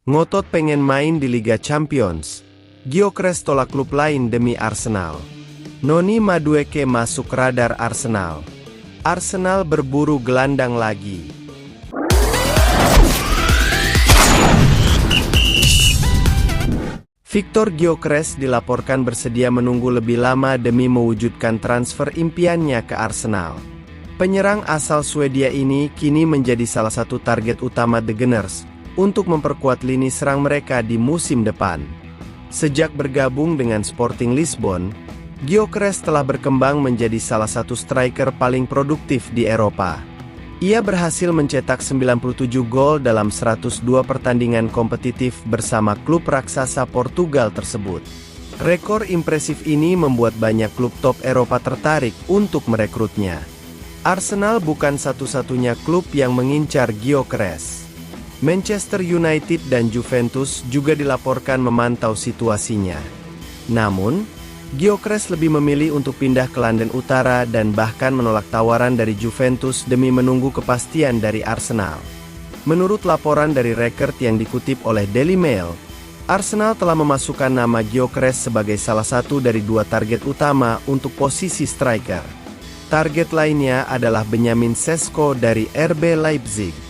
Ngotot pengen main di Liga Champions. Gyökeres tolak klub lain demi Arsenal. Noni Madueke masuk radar Arsenal. Arsenal berburu gelandang lagi. Viktor Gyökeres dilaporkan bersedia menunggu lebih lama demi mewujudkan transfer impiannya ke Arsenal. Penyerang asal Swedia ini kini menjadi salah satu target utama The Gunners untuk memperkuat lini serang mereka di musim depan. Sejak bergabung dengan Sporting Lisbon, Gyökeres telah berkembang menjadi salah satu striker paling produktif di Eropa. Ia berhasil mencetak 97 gol dalam 102 pertandingan kompetitif bersama klub raksasa Portugal tersebut. Rekor impresif ini membuat banyak klub top Eropa tertarik untuk merekrutnya. Arsenal bukan satu-satunya klub yang mengincar Gyökeres. Manchester United dan Juventus juga dilaporkan memantau situasinya. Namun, Gyökeres lebih memilih untuk pindah ke London Utara dan bahkan menolak tawaran dari Juventus demi menunggu kepastian dari Arsenal. Menurut laporan dari Record yang dikutip oleh Daily Mail, Arsenal telah memasukkan nama Gyökeres sebagai salah satu dari dua target utama untuk posisi striker. Target lainnya adalah Benjamin Sesko dari RB Leipzig.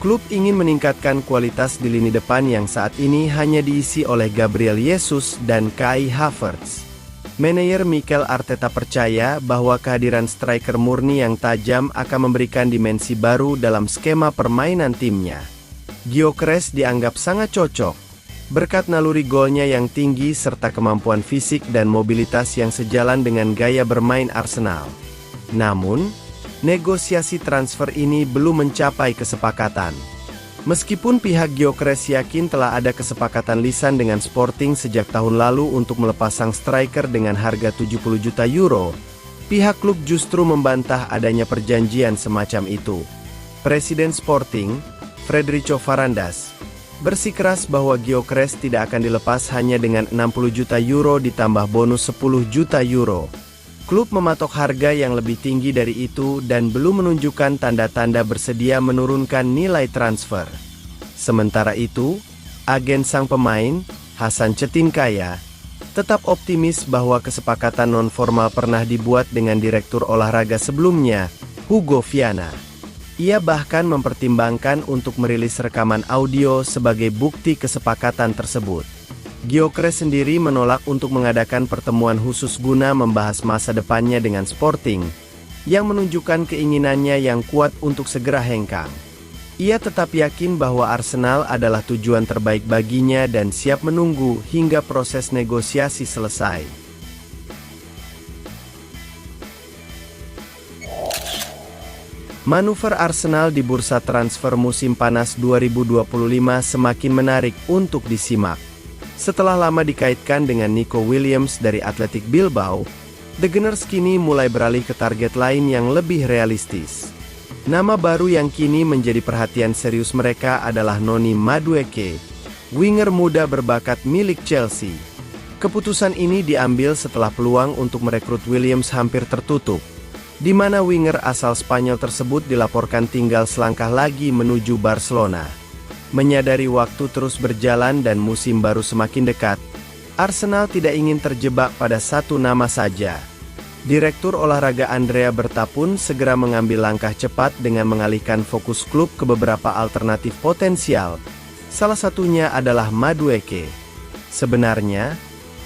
Klub ingin meningkatkan kualitas di lini depan yang saat ini hanya diisi oleh Gabriel Jesus dan Kai Havertz. Manajer Mikel Arteta percaya bahwa kehadiran striker murni yang tajam akan memberikan dimensi baru dalam skema permainan timnya. Gyökeres dianggap sangat cocok, berkat naluri golnya yang tinggi serta kemampuan fisik dan mobilitas yang sejalan dengan gaya bermain Arsenal. Namun, negosiasi transfer ini belum mencapai kesepakatan. Meskipun pihak Gyökeres yakin telah ada kesepakatan lisan dengan Sporting sejak tahun lalu untuk melepas sang striker dengan harga 70 juta euro, pihak klub justru membantah adanya perjanjian semacam itu. Presiden Sporting, Frederico Varandas, bersikeras bahwa Gyökeres tidak akan dilepas hanya dengan 60 juta euro ditambah bonus 10 juta euro. Klub mematok harga yang lebih tinggi dari itu dan belum menunjukkan tanda-tanda bersedia menurunkan nilai transfer. Sementara itu, agen sang pemain, Hasan Cetinkaya, tetap optimis bahwa kesepakatan non-formal pernah dibuat dengan direktur olahraga sebelumnya, Hugo Viana. Ia bahkan mempertimbangkan untuk merilis rekaman audio sebagai bukti kesepakatan tersebut. Gyökeres sendiri menolak untuk mengadakan pertemuan khusus guna membahas masa depannya dengan Sporting, yang menunjukkan keinginannya yang kuat untuk segera hengkang. Ia tetap yakin bahwa Arsenal adalah tujuan terbaik baginya dan siap menunggu hingga proses negosiasi selesai. Manuver Arsenal di bursa transfer musim panas 2025 semakin menarik untuk disimak. Setelah lama dikaitkan dengan Nico Williams dari Athletic Bilbao, The Gunners kini mulai beralih ke target lain yang lebih realistis. Nama baru yang kini menjadi perhatian serius mereka adalah Noni Madueke, winger muda berbakat milik Chelsea. Keputusan ini diambil setelah peluang untuk merekrut Williams hampir tertutup, di mana winger asal Spanyol tersebut dilaporkan tinggal selangkah lagi menuju Barcelona. Menyadari waktu terus berjalan dan musim baru semakin dekat, Arsenal tidak ingin terjebak pada satu nama saja. Direktur olahraga Andrea Berta pun segera mengambil langkah cepat dengan mengalihkan fokus klub ke beberapa alternatif potensial. Salah satunya adalah Madueke. Sebenarnya,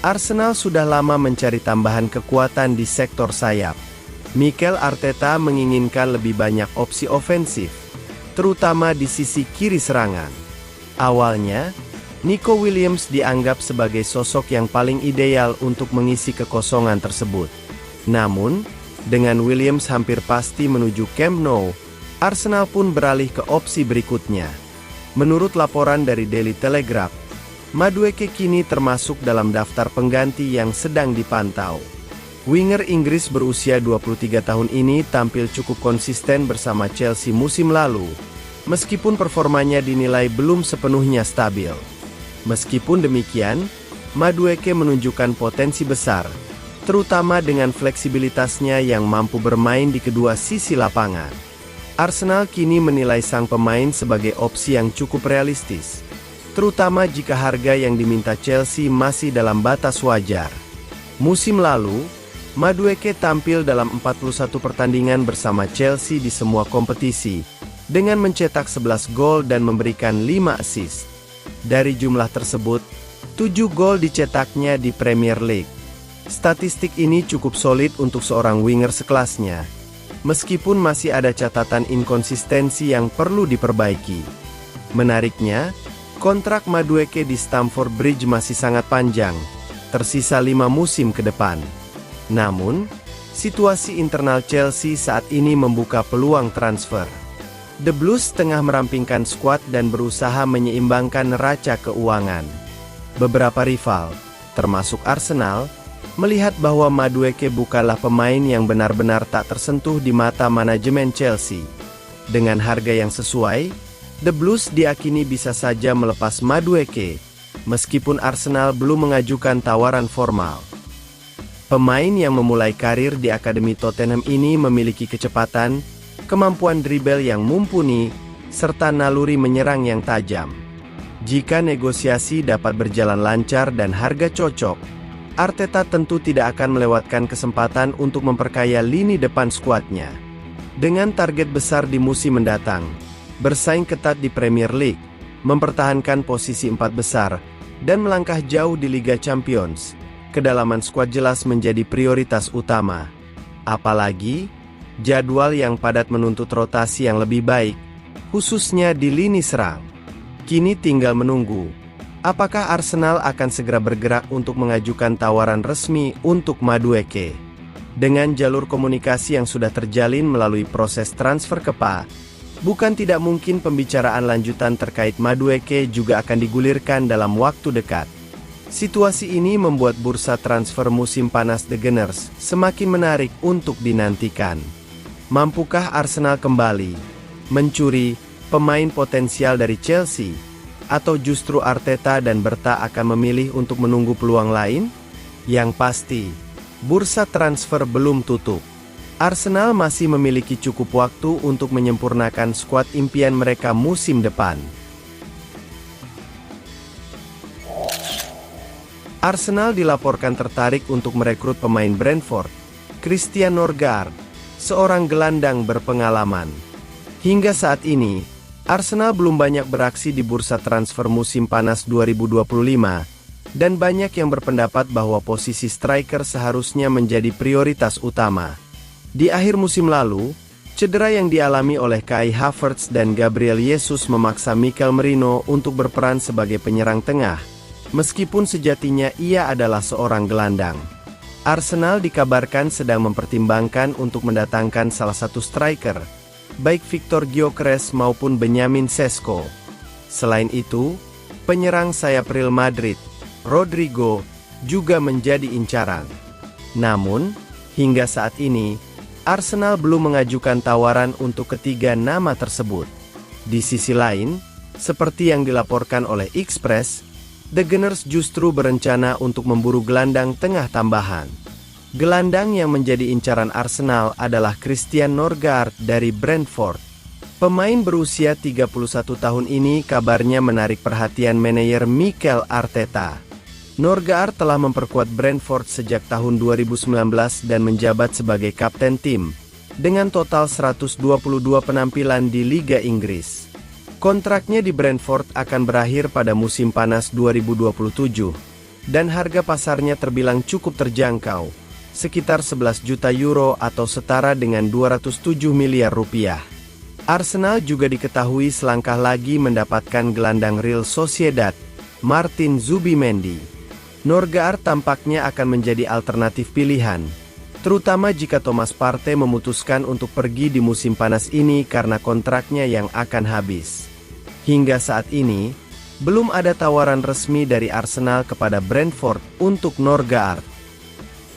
Arsenal sudah lama mencari tambahan kekuatan di sektor sayap. Mikel Arteta menginginkan lebih banyak opsi ofensif, terutama di sisi kiri serangan. Awalnya, Nico Williams dianggap sebagai sosok yang paling ideal untuk mengisi kekosongan tersebut. Namun, dengan Williams hampir pasti menuju Camp Nou, Arsenal pun beralih ke opsi berikutnya. Menurut laporan dari Daily Telegraph, Madueke kini termasuk dalam daftar pengganti yang sedang dipantau. Winger Inggris berusia 23 tahun ini tampil cukup konsisten bersama Chelsea musim lalu, meskipun performanya dinilai belum sepenuhnya stabil. Meskipun demikian, Madueke menunjukkan potensi besar, terutama dengan fleksibilitasnya yang mampu bermain di kedua sisi lapangan. Arsenal kini menilai sang pemain sebagai opsi yang cukup realistis. terutama jika harga yang diminta Chelsea masih dalam batas wajar. Musim lalu, Madueke tampil dalam 41 pertandingan bersama Chelsea di semua kompetisi, dengan mencetak 11 gol dan memberikan 5 assist. Dari jumlah tersebut, 7 gol dicetaknya di Premier League. Statistik ini cukup solid untuk seorang winger sekelasnya, meskipun masih ada catatan inkonsistensi yang perlu diperbaiki. Menariknya, kontrak Madueke di Stamford Bridge masih sangat panjang, tersisa 5 musim ke depan. Namun, situasi internal Chelsea saat ini membuka peluang transfer. The Blues tengah merampingkan skuad dan berusaha menyeimbangkan neraca keuangan. Beberapa rival, termasuk Arsenal, melihat bahwa Madueke bukanlah pemain yang benar-benar tak tersentuh di mata manajemen Chelsea. Dengan harga yang sesuai, The Blues diakini bisa saja melepas Madueke, meskipun Arsenal belum mengajukan tawaran formal. Pemain yang memulai karir di Akademi Tottenham ini memiliki kecepatan, kemampuan dribble yang mumpuni, serta naluri menyerang yang tajam. Jika negosiasi dapat berjalan lancar dan harga cocok, Arteta tentu tidak akan melewatkan kesempatan untuk memperkaya lini depan skuadnya. Dengan target besar di musim mendatang, bersaing ketat di Premier League, mempertahankan posisi 4 besar, dan melangkah jauh di Liga Champions, kedalaman skuad jelas menjadi prioritas utama. Apalagi, jadwal yang padat menuntut rotasi yang lebih baik, khususnya di lini serang. Kini tinggal menunggu, apakah Arsenal akan segera bergerak untuk mengajukan tawaran resmi untuk Madueke. Dengan jalur komunikasi yang sudah terjalin melalui proses transfer ke PA, bukan tidak mungkin pembicaraan lanjutan terkait Madueke juga akan digulirkan dalam waktu dekat. Situasi ini membuat bursa transfer musim panas The Gunners semakin menarik untuk dinantikan. Mampukah Arsenal kembali mencuri pemain potensial dari Chelsea? Atau justru Arteta dan Berta akan memilih untuk menunggu peluang lain? Yang pasti, bursa transfer belum tutup. Arsenal masih memiliki cukup waktu untuk menyempurnakan skuad impian mereka musim depan. Arsenal dilaporkan tertarik untuk merekrut pemain Brentford, Christian Norgard, seorang gelandang berpengalaman. Hingga saat ini, Arsenal belum banyak beraksi di bursa transfer musim panas 2025, dan banyak yang berpendapat bahwa posisi striker seharusnya menjadi prioritas utama. Di akhir musim lalu, cedera yang dialami oleh Kai Havertz dan Gabriel Jesus memaksa Mikel Merino untuk berperan sebagai penyerang tengah, meskipun sejatinya ia adalah seorang gelandang. Arsenal dikabarkan sedang mempertimbangkan untuk mendatangkan salah satu striker, baik Victor Gyökeres maupun Benjamin Sesko. Selain itu, penyerang sayap Real Madrid, Rodrigo, juga menjadi incaran. Namun, hingga saat ini, Arsenal belum mengajukan tawaran untuk ketiga nama tersebut. Di sisi lain, seperti yang dilaporkan oleh Express, The Gunners justru berencana untuk memburu gelandang tengah tambahan. Gelandang yang menjadi incaran Arsenal adalah Christian Norgard dari Brentford. Pemain berusia 31 tahun ini kabarnya menarik perhatian manajer Mikel Arteta. Norgard telah memperkuat Brentford sejak tahun 2019 dan menjabat sebagai kapten tim, dengan total 122 penampilan di Liga Inggris. Kontraknya di Brentford akan berakhir pada musim panas 2027, dan harga pasarnya terbilang cukup terjangkau, sekitar 11 juta euro atau setara dengan 207 miliar rupiah. Arsenal juga diketahui selangkah lagi mendapatkan gelandang Real Sociedad, Martin Zubimendi. Norgard tampaknya akan menjadi alternatif pilihan, terutama jika Thomas Partey memutuskan untuk pergi di musim panas ini karena kontraknya yang akan habis. Hingga saat ini, belum ada tawaran resmi dari Arsenal kepada Brentford untuk Norgard.